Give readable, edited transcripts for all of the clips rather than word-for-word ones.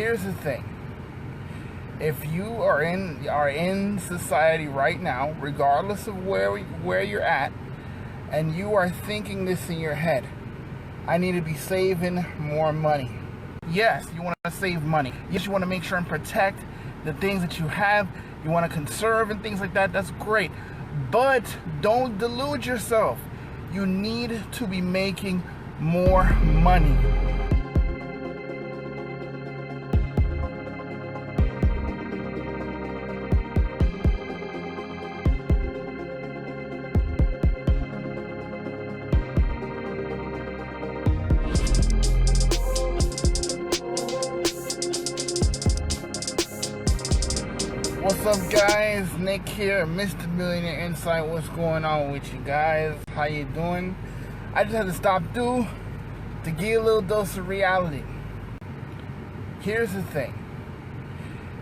Here's the thing. If you are in society right now, regardless of where you're at, and you are thinking this in your head, I need to be saving more money. Yes, you want to save money. Yes, you want to make sure and protect the things that you have. You want to conserve and things like that. That's great. But don't delude yourself. You need to be making more money. What's up, guys? Nick here, Mr. Millionaire Insight. What's going on with you guys? How you doing? I just had to stop through to give you a little dose of reality. Here's the thing.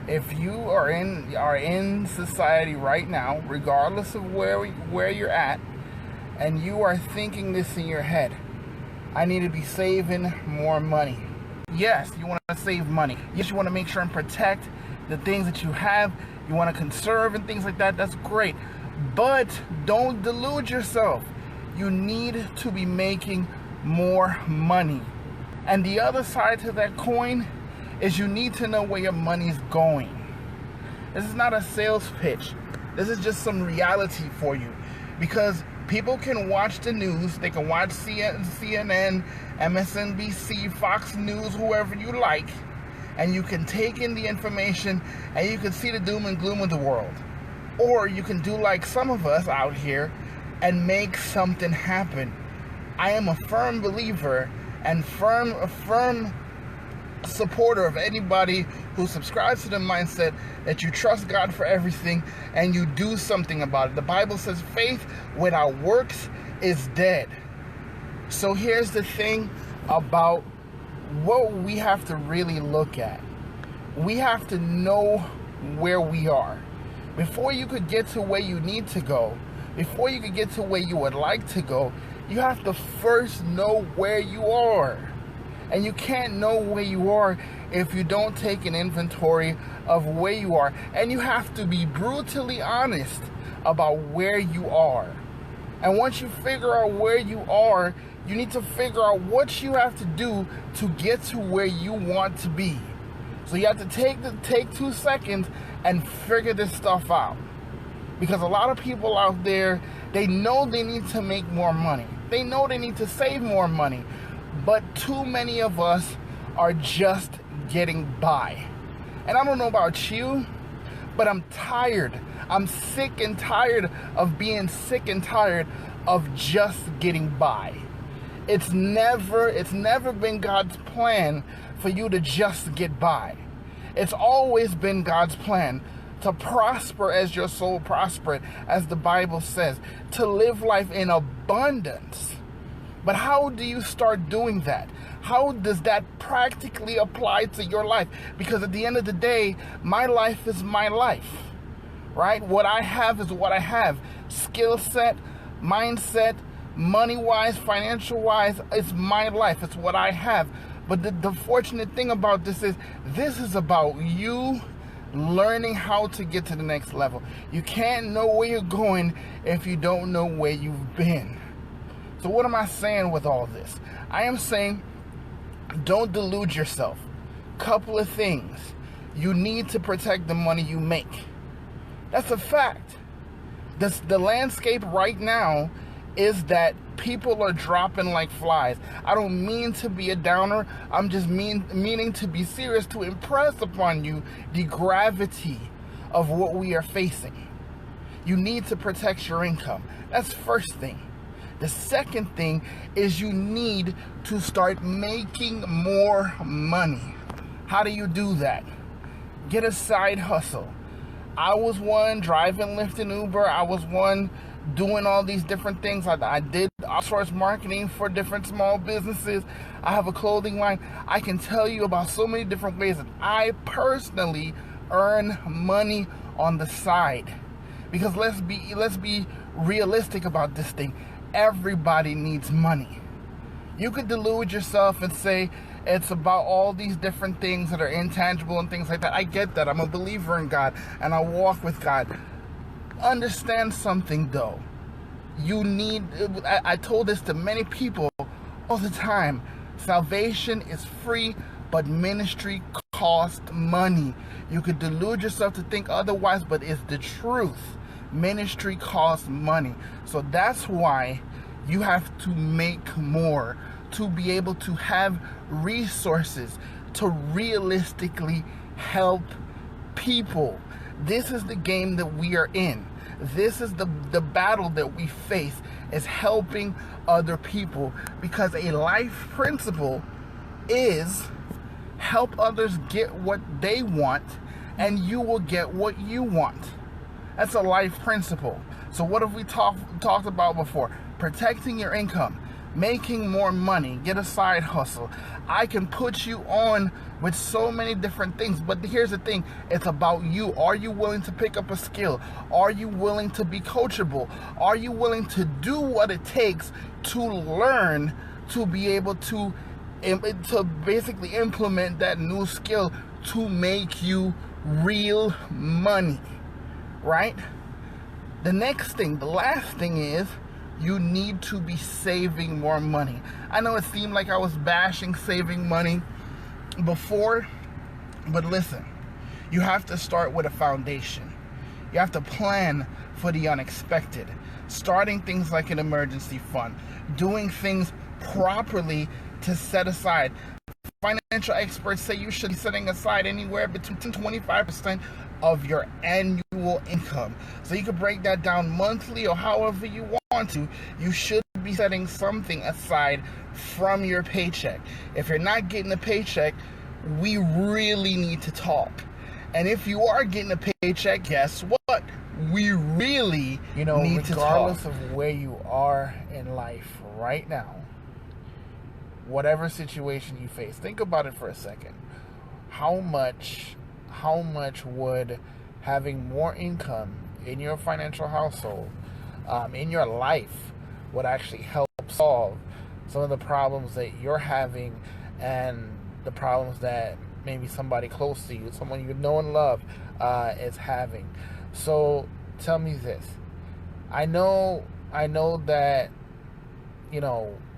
If you are in society right now, regardless of where you're at, and you are thinking this in your head, I need to be saving more money. Yes, you want to save money. Yes, you want to make sure and protect the things that you have. You want to conserve and things like that. That's great. But don't delude yourself. You need to be making more money. And the other side to that coin is you need to know where your money's going. This is not a sales pitch. This is just some reality for you. Because people can watch the news. They can watch CNN, MSNBC, Fox News, whoever you like. And you can take in the information and you can see the doom and gloom of the world. Or you can do like some of us out here and make something happen. I am a firm believer and a firm supporter of anybody who subscribes to the mindset that you trust God for everything and you do something about it. The Bible says faith without works is dead. So here's the thing about what we have to really look at. We have to know where we are. Before you could get to where you need to go, before you could get to where you would like to go, you have to first know where you are. And you can't know where you are if you don't take an inventory of where you are. And you have to be brutally honest about where you are. And once you figure out where you are, you need to figure out what you have to do to get to where you want to be. So you have to take 2 seconds and figure this stuff out. Because a lot of people out there, they know they need to make more money. They know they need to save more money. But too many of us are just getting by. And I don't know about you, but I'm tired. I'm sick and tired of being sick and tired of just getting by. It's never been God's plan for you to just get by. It's always been God's plan to prosper as your soul prospered, as the Bible says, to live life in abundance. But how do you start doing that? How does that practically apply to your life? Because at the end of the day, my life is my life, right? What I have is what I have. Skill set, mindset, money-wise, financial-wise, it's my life. It's what I have. But the fortunate thing about this is about you learning how to get to the next level. You can't know where you're going if you don't know where you've been. So what am I saying with all this? I am saying don't delude yourself. Couple of things. You need to protect the money you make. That's a fact. The landscape right now is that people are dropping like flies. I don't mean to be a downer. I'm just meaning to be serious, to impress upon you the gravity of what we are facing. You need to protect your income. That's first thing. The second thing is you need to start making more money. How do you do that? Get a side hustle. I was one driving Lyft and Uber. I was one doing all these different things. I did outsource marketing for different small businesses. I have a clothing line. I can tell you about so many different ways that I personally earn money on the side. Because let's be realistic about this thing. Everybody needs money. You could delude yourself and say, It's about all these different things that are intangible and things like that. I get that. I'm a believer in God and I walk with God. Understand something though. You need, I told this to many people all the time. Salvation is free, but ministry costs money. You could delude yourself to think otherwise, but it's the truth. Ministry costs money. So that's why you have to make more to be able to have resources to realistically help people. This is the game that we are in. This is the battle that we face, is helping other people, because a life principle is help others get what they want and you will get what you want. That's a life principle. So what have we talked about before? Protecting your income, making more money, get a side hustle. I can put you on with so many different things, but here's the thing, it's about you. Are you willing to pick up a skill? Are you willing to be coachable? Are you willing to do what it takes to learn, to be able to basically implement that new skill to make you real money, right? The next thing, the last thing is, you need to be saving more money. I know it seemed like I was bashing saving money before, but listen, you have to start with a foundation. You have to plan for the unexpected. Starting things like an emergency fund, doing things properly to set aside. Financial experts say you should be setting aside anywhere between 25% of your annual income. So you can break that down monthly or however you want to. You should be setting something aside from your paycheck. If you're not getting a paycheck, we really need to talk. And if you are getting a paycheck, guess what? We really need to talk. Regardless of where you are in life right now, whatever situation you face, think about it for a second. How much would having more income in your financial household, in your life, would actually help solve some of the problems that you're having and the problems that maybe somebody close to you, someone you know and love, is having? So tell me this. I know that,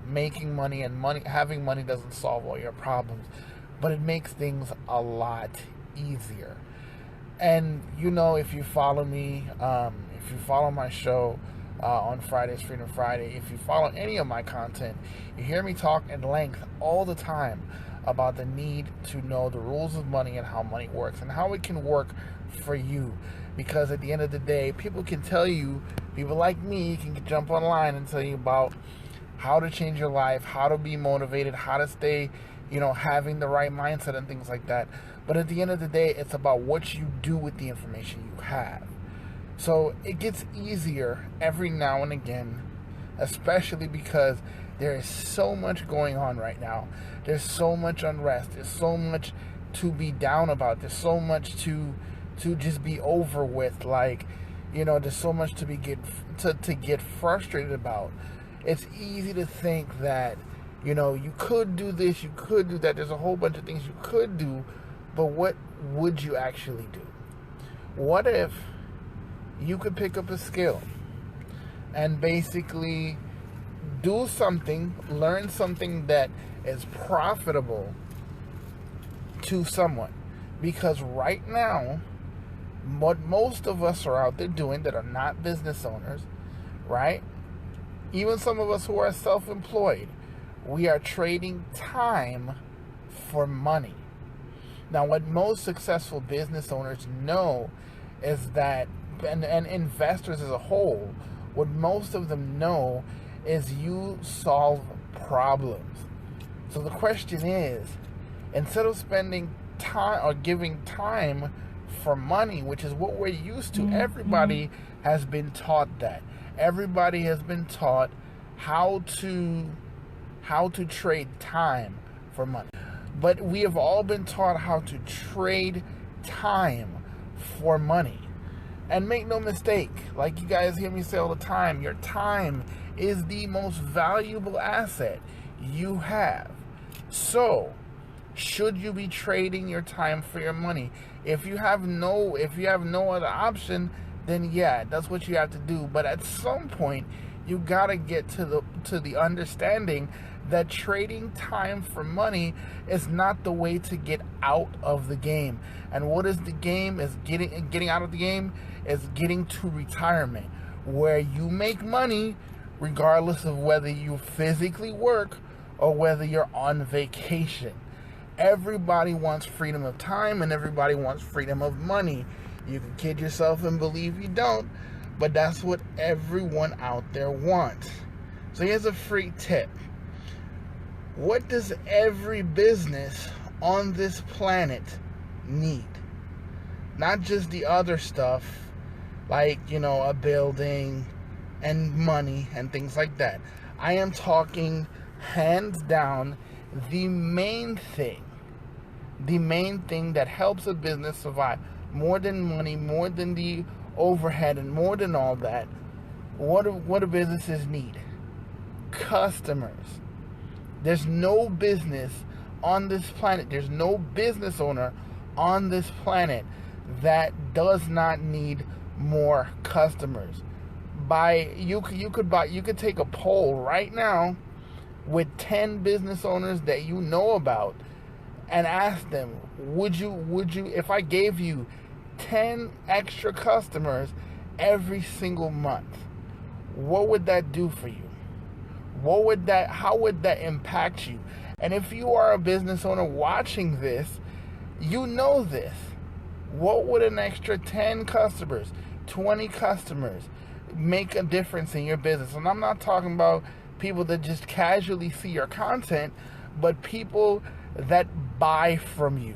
making money and having money doesn't solve all your problems, but it makes things a lot easier. And if you follow me, if you follow my show on Fridays, Freedom Friday, if you follow any of my content, you hear me talk at length all the time about the need to know the rules of money and how money works and how it can work for you. Because at the end of the day, people like me can jump online and tell you about how to change your life, how to be motivated, how to stay, having the right mindset and things like that. But at the end of the day, it's about what you do with the information you have. So it gets easier every now and again, especially because there is so much going on right now. There's so much unrest. There's so much to be down about. There's so much to just be over with. There's so much to get frustrated about. It's easy to think that, you could do this, you could do that. There's a whole bunch of things you could do, but what would you actually do? What if you could pick up a skill and basically do something, learn something that is profitable to someone? Because right now, what most of us are out there doing that are not business owners, right? Even some of us who are self-employed, we are trading time for money. Now, what most successful business owners know is that, and investors as a whole, what most of them know is you solve problems. So the question is, instead of spending time or giving time for money, which is what we're used to, everybody has been taught that. Everybody has been taught how to trade time for money. But we have all been taught how to trade time for money. And make no mistake, like you guys hear me say all the time, your time is the most valuable asset you have. So, Should you be trading your time for your money? If you have no other option, then yeah, that's what you have to do. But at some point, you gotta get to the understanding that trading time for money is not the way to get out of the game. And what is the game? Is getting out of the game is getting to retirement, where you make money regardless of whether you physically work or whether you're on vacation. Everybody wants freedom of time and everybody wants freedom of money. You can kid yourself and believe you don't, but that's what everyone out there wants. So here's a free tip. What does every business on this planet need? Not just the other stuff, like, a building and money and things like that. I am talking hands down the main thing that helps a business survive, more than money, more than the overhead, and more than all that. What do businesses need? Customers. There's no business on this planet, there's no business owner on this planet that does not need more customers. You could take a poll right now with 10 business owners that you know about and ask them, would you if I gave you 10 extra customers every single month, what would that do for you? How would that impact you? And if you are a business owner watching this, you know this. What would an extra 10 customers, 20 customers make a difference in your business? And I'm not talking about people that just casually see your content, but people that buy from you,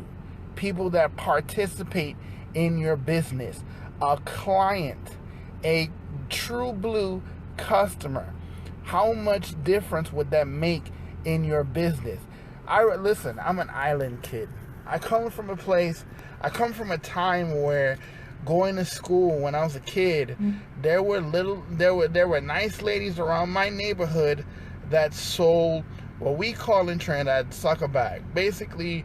people that participate in your business, a client, a true blue customer. How much difference would that make in your business? Listen, I'm an island kid. I come from a time where going to school when I was a kid, there were nice ladies around my neighborhood that sold what we call in Trinidad sucker bag. Basically,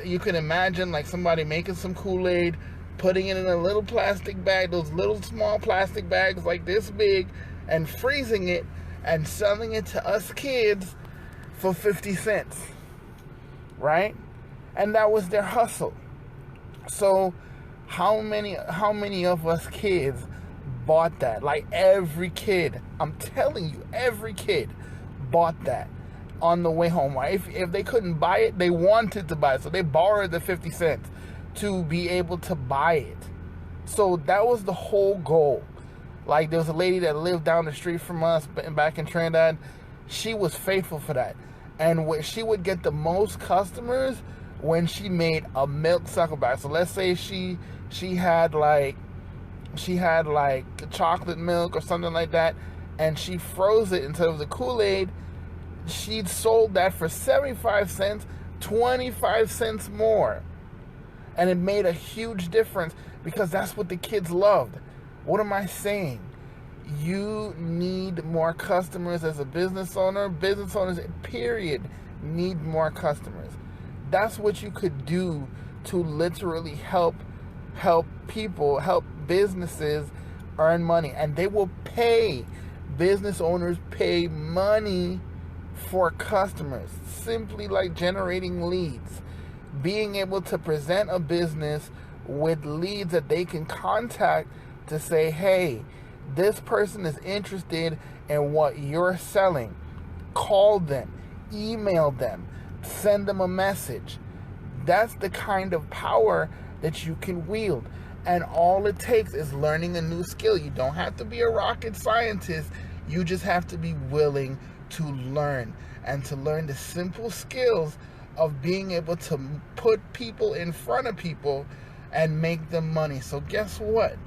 you can imagine like somebody making some Kool-Aid, putting it in a little plastic bag, those little small plastic bags like this big, and freezing it and selling it to us kids for 50 cents, right? And that was their hustle. So how many of us kids bought that? Like every kid, I'm telling you, every kid bought that on the way home. Right? If they couldn't buy it, they wanted to buy it, so they borrowed the 50 cents to be able to buy it. So that was the whole goal. Like, there was a lady that lived down the street from us back in Trinidad. She was faithful for that. And she would get the most customers when she made a milk sucker bag. So let's say she had like chocolate milk or something like that, and she froze it instead of the Kool-Aid. She'd sold that for 75 cents, 25 cents more. And it made a huge difference because that's what the kids loved. What am I saying? You need more customers as a business owner. Business owners, period, need more customers. That's what you could do to literally help people, help businesses earn money. And they will pay. Business owners pay money for customers, simply like generating leads. Being able to present a business with leads that they can contact to say, hey, this person is interested in what you're selling. Call them, email them, send them a message. That's the kind of power that you can wield. And all it takes is learning a new skill. You don't have to be a rocket scientist. You just have to be willing to learn, and to learn the simple skills of being able to put people in front of people and make them money. So guess what?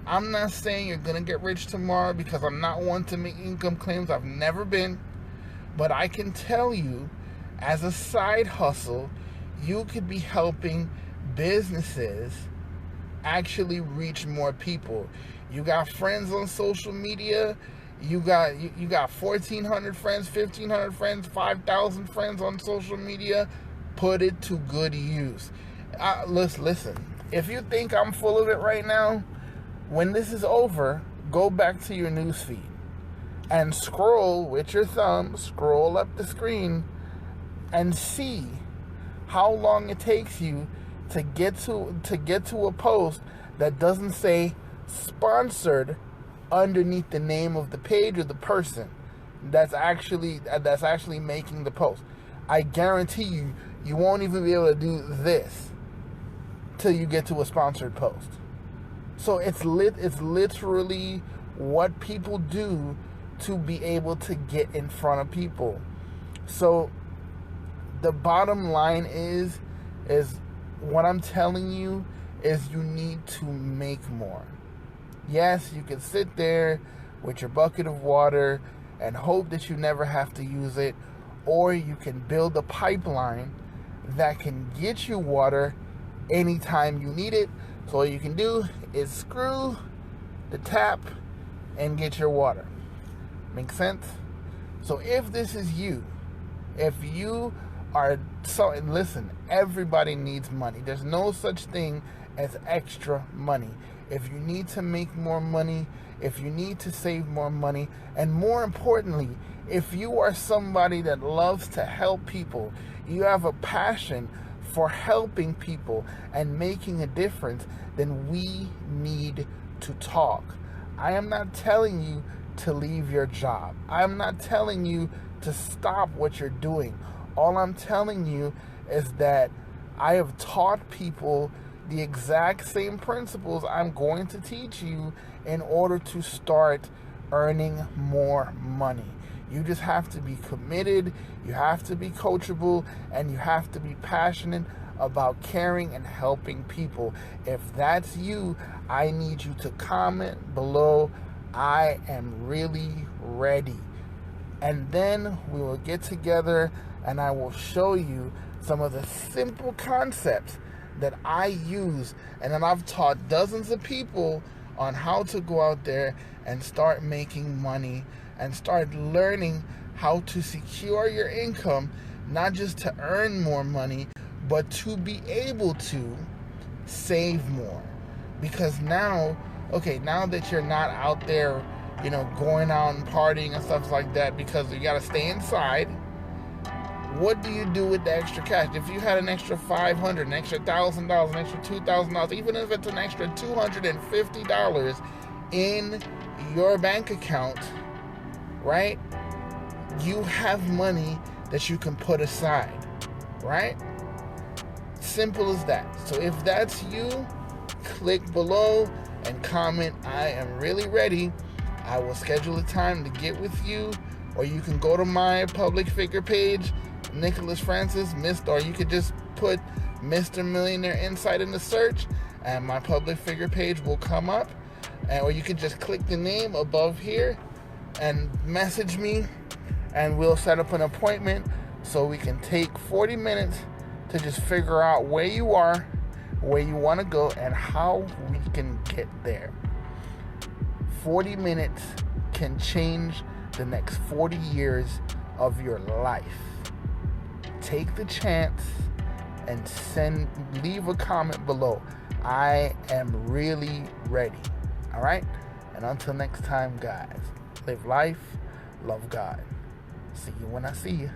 I'm not saying you're going to get rich tomorrow, because I'm not one to make income claims. I've never been. But I can tell you, as a side hustle, you could be helping businesses actually reach more people. You got friends on social media. You got 1,400 friends, 1,500 friends, 5,000 friends on social media. Put it to good use. Listen, if you think I'm full of it right now, when this is over, go back to your newsfeed and scroll with your thumb, scroll up the screen, and see how long it takes you to get to a post that doesn't say sponsored underneath the name of the page or the person that's actually making the post. I guarantee you won't even be able to do this till you get to a sponsored post. So it's literally what people do to be able to get in front of people. So the bottom line is what I'm telling you is you need to make more. Yes, you can sit there with your bucket of water and hope that you never have to use it, or you can build a pipeline that can get you water anytime you need it. So all you can do is screw the tap and get your water. Make sense? So if this is you, if you are listen, everybody needs money. There's no such thing as extra money. If you need to make more money, if you need to save more money, and more importantly, if you are somebody that loves to help people, you have a passion for helping people and making a difference, then we need to talk. I am not telling you to leave your job. I'm not telling you to stop what you're doing. All I'm telling you is that I have taught people the exact same principles I'm going to teach you in order to start earning more money. You just have to be committed, you have to be coachable, and you have to be passionate about caring and helping people. If that's you, I need you to comment below, I am really ready. And then we will get together and I will show you some of the simple concepts that I use and that I've taught dozens of people on how to go out there and start making money and start learning how to secure your income, not just to earn more money, but to be able to save more. Because now that you're not out there, going out and partying and stuff like that because you got to stay inside, what do you do with the extra cash? If you had an extra $500, an extra $1,000, an extra $2,000, even if it's an extra $250 in your bank account, right? You have money that you can put aside, right? Simple as that. So if that's you, click below and comment, I am really ready. I will schedule a time to get with you, or you can go to my public figure page, Nicholas Francis, or you could just put Mr. Millionaire Insight in the search and my public figure page will come up, or you can just click the name above here and message me and we'll set up an appointment so we can take 40 minutes to just figure out where you are, where you want to go, and how we can get there. 40 minutes can change the next 40 years of your life. Take the chance and leave a comment below. I am really ready. All right? And until next time, guys, live life, love God. See you when I see you.